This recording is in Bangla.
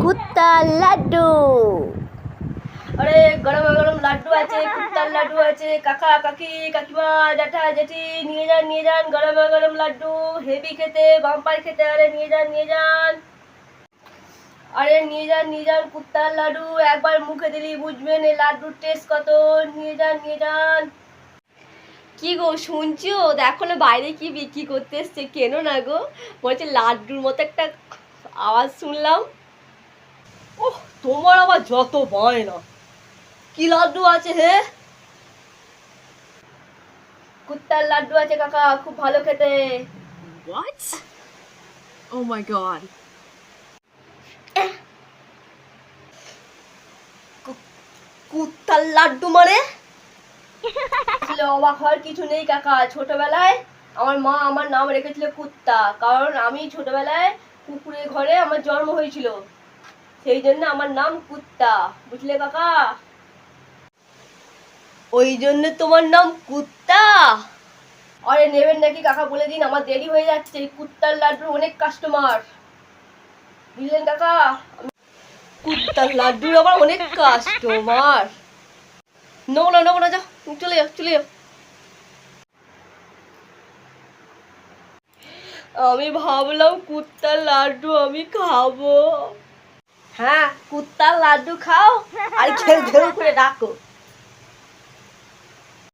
কুত্তার লাড্ডু। আরে গরম গরম লাড্ডু আছে, কুত্তার লাড্ডু আছে। কাকা কাকি কাকিমা জ্যাঠা জেঠি নিয়ে যান গরম গরম লাড্ডু। হেভি খেতে, বাম্পার খেতে। আরে নিয়ে যান। আরে নিয়ে যান কুত্তার লাড্ডু। একবার মুখে দিলি বুঝবেন এই লাড্ডুর টেস্ট কত। নিয়ে যান। কি গো শুনছো? দেখো না বাইরে কি বিক্রি করতে এসছে, কেন না গো? বলছে লাড্ডুর মতো একটা আওয়াজ শুনলাম। ওহ, তোমার আবার যত বায়না। কি লাড্ডু আছে হে? কুত্তার লাড্ডু আছে কাকা, খুব ভালো খেতে। What? Oh my god. কুত্তার লাড্ডু মানে? আসলে অবাক হওয়ার কিছু নেই কাকা। ছোটবেলায় আমার মা আমার নাম রেখেছিল কুত্তা, কারণ আমি ছোটবেলায় কুকুরের ঘরে আমার জন্ম হয়েছিল, সেই জন্য আমার নাম কুত্তা। বুঝলে কাকা? ওই জন্য তোমার নাম কুত্তা? আরে নেবেন নাকি কাকা বলে দিন, আমার দেরি হয়ে যাচ্ছে। কুত্তার লাড্ডুর অনেক কাস্টমার, বুঝলেন কাকা? কুত্তার লাড্ডুর আবার অনেক কাস্টমার। নেবো না, যাও চলে যাও। আমি ভাবলাম কুত্তার লাড্ডু আমি খাবো। হ্যাঁ, কুত্তার লাড্ডু খাও আর ঘেউ ঘেউ করে ডাকো।